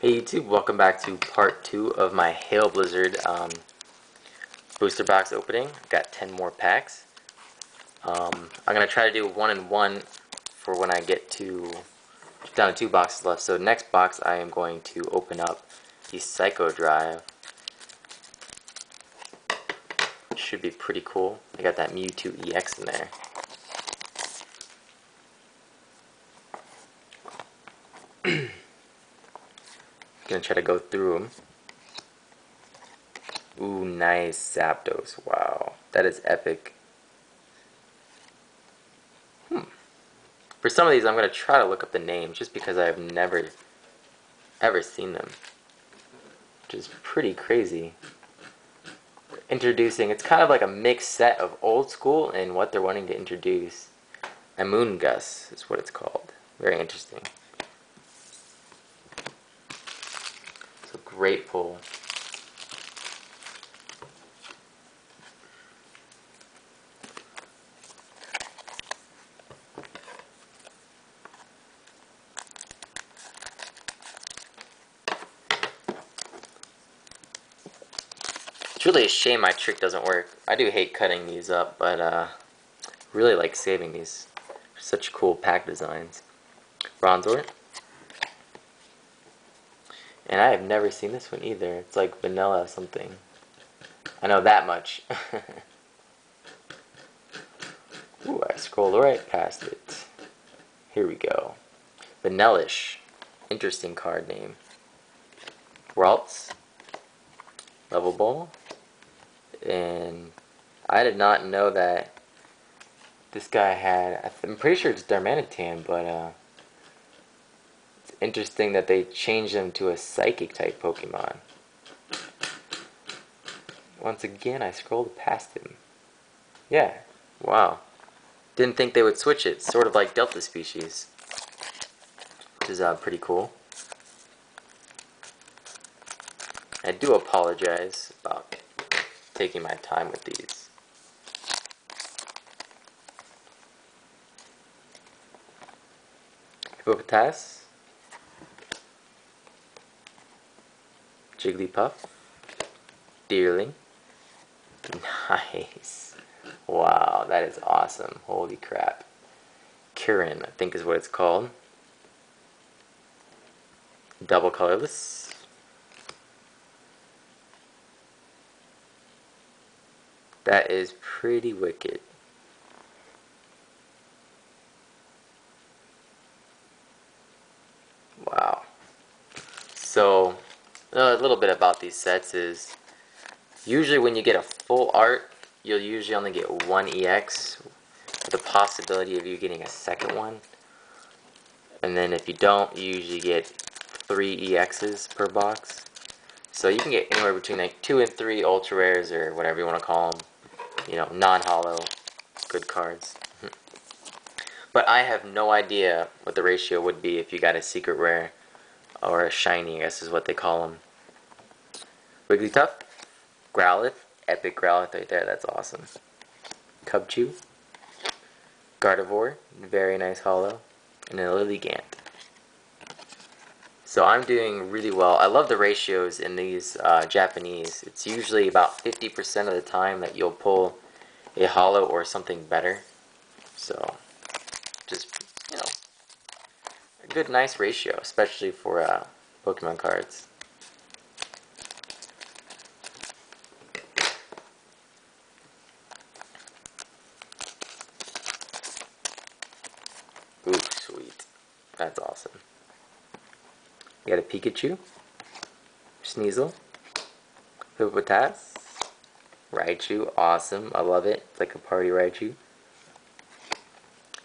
Hey YouTube, welcome back to part 2 of my Hail Blizzard booster box opening. I've got 10 more packs. I'm going to try to do 1 and 1 for when I get down to 2 boxes left. So next box I am going to open up the Psycho Drive. Should be pretty cool. I got that Mewtwo EX in there. Gonna try to go through them. Ooh, nice Zapdos. Wow, that is epic. For some of these, I'm gonna try to look up the names just because I've never ever seen them, which is pretty crazy. Introducing, it's kind of like a mixed set of old school and what they're wanting to introduce. Amoonguss is what it's called. Very interesting. So great pull. It's really a shame my trick doesn't work. I do hate cutting these up, but really like saving these. Such cool pack designs. Bronzor. And I have never seen this one either. It's like vanilla something. I know that much. Ooh, I scrolled right past it. Here we go. Vanillish. Interesting card name. Ralts. Level Ball. And I did not know that this guy had, I'm pretty sure it's Darmanitan, but it's interesting that they changed him to a Psychic type Pokemon. Once again, I scrolled past him. Yeah, wow. Didn't think they would switch it, sort of like Delta Species, which is pretty cool. I do apologize about taking my time with these. Hippopotas, Jigglypuff, Deerling. Nice. Wow, that is awesome. Holy crap. Kirin, I think is what it's called. Double colorless. That is pretty wicked. Wow. So, a little bit about these sets is, usually when you get a full art, you'll usually only get one EX, with the possibility of you getting a second one. And then if you don't, you usually get 3 EXs per box. So you can get anywhere between like 2 and 3 ultra rares, or whatever you want to call them. You know, non-hollow, good cards. But I have no idea what the ratio would be if you got a secret rare, or a shiny, I guess is what they call them. Wigglytuff, Growlithe, epic Growlithe right there, that's awesome. Cubchoo, Gardevoir, very nice hollow, and a Lilligant. So I'm doing really well. I love the ratios in these Japanese. It's usually about 50% of the time that you'll pull a hollow or something better. So, just, you know, a good, nice ratio, especially for Pokemon cards. Ooh, sweet. That's awesome. We got a Pikachu, Sneasel, Hippopotas, Raichu, awesome, I love it. It's like a party Raichu.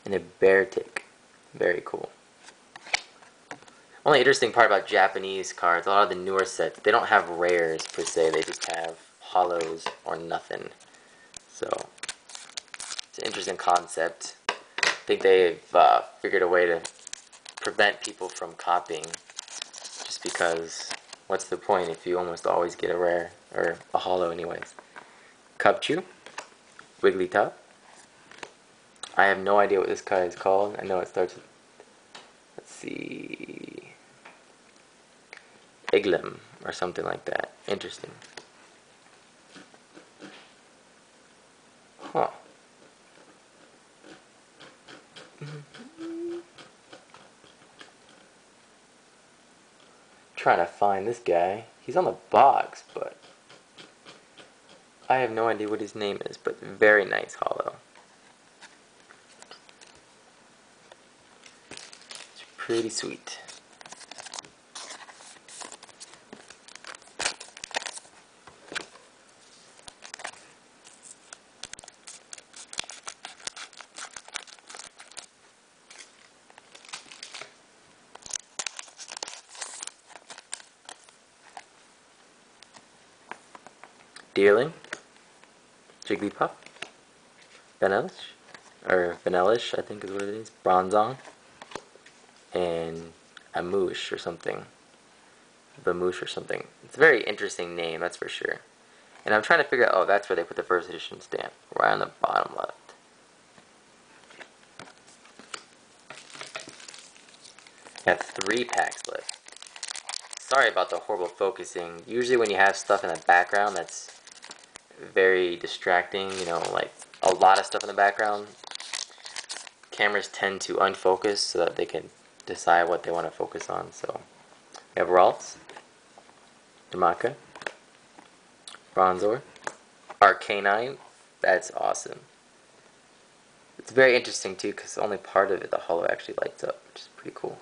And a Beartic, very cool. Only interesting part about Japanese cards, a lot of the newer sets, they don't have rares per se, they just have hollows or nothing. So, it's an interesting concept. I think they've figured a way to prevent people from copying, just because what's the point if you almost always get a rare, or a hollow anyways. Cubchoo, Wigglytuff. I have no idea what this card is called. I know it starts with, let's see, Piglum or something like that. Interesting. Huh. Trying to find this guy. He's on the box, but I have no idea what his name is, but very nice holo. It's pretty sweet. Deerling, Jigglypuff, Vanellish, or Vanellish, I think is what it is, Bronzong, and Amoosh or something. Vamoosh or something. It's a very interesting name, that's for sure. And I'm trying to figure out, oh, that's where they put the first edition stamp, right on the bottom left. I have 3 packs left. Sorry about the horrible focusing. Usually when you have stuff in the background that's very distracting, you know, like a lot of stuff in the background, cameras tend to unfocus so that they can decide what they want to focus on. So we have Ralts, Damaka, Bronzor, Arcanine. That's awesome. It's very interesting too because only part of it, the holo, actually lights up, which is pretty cool.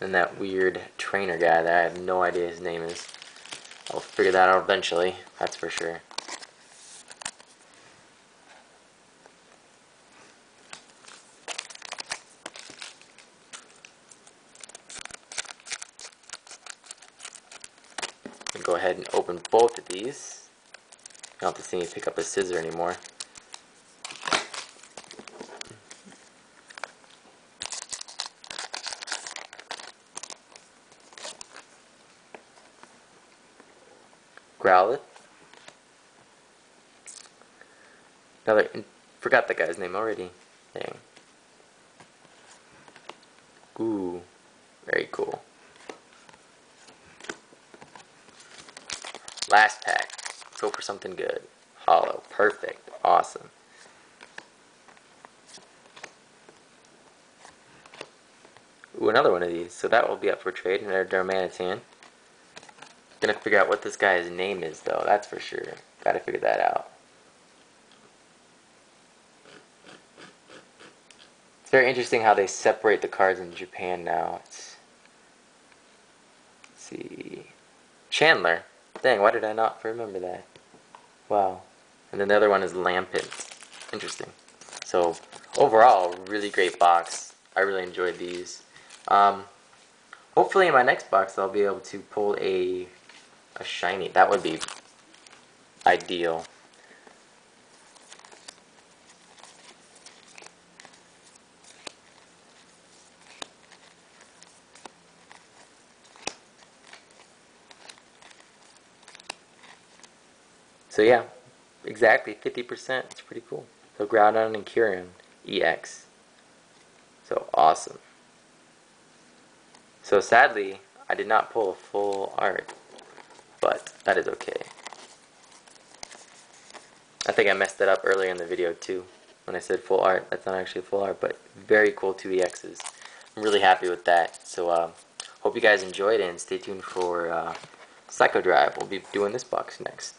And that weird trainer guy that I have no idea his name is. I'll figure that out eventually, that's for sure. Go ahead and open both of these. You don't have to see me pick up a scissor anymore. Growlithe. Forgot that guy's name already. Dang. Ooh, very cool. Last pack. Go for something good. Holo. Perfect. Awesome. Ooh, another one of these. So that will be up for trade. Another Darmanitan. Gonna figure out what this guy's name is, though. That's for sure. Gotta figure that out. It's very interesting how they separate the cards in Japan now. Let's see. Chandler. Dang, why did I not remember that? Wow. And then the other one is Lampent. Interesting. So, overall, really great box. I really enjoyed these. Hopefully in my next box I'll be able to pull a shiny. That would be ideal. So yeah, exactly 50%. It's pretty cool. So Groudon and Kyurem EX. So awesome. So sadly, I did not pull a full art, but that is okay. I think I messed it up earlier in the video too. When I said full art, that's not actually full art, but very cool 2 EXs. I'm really happy with that. So hope you guys enjoyed it and stay tuned for Psycho Drive. We'll be doing this box next.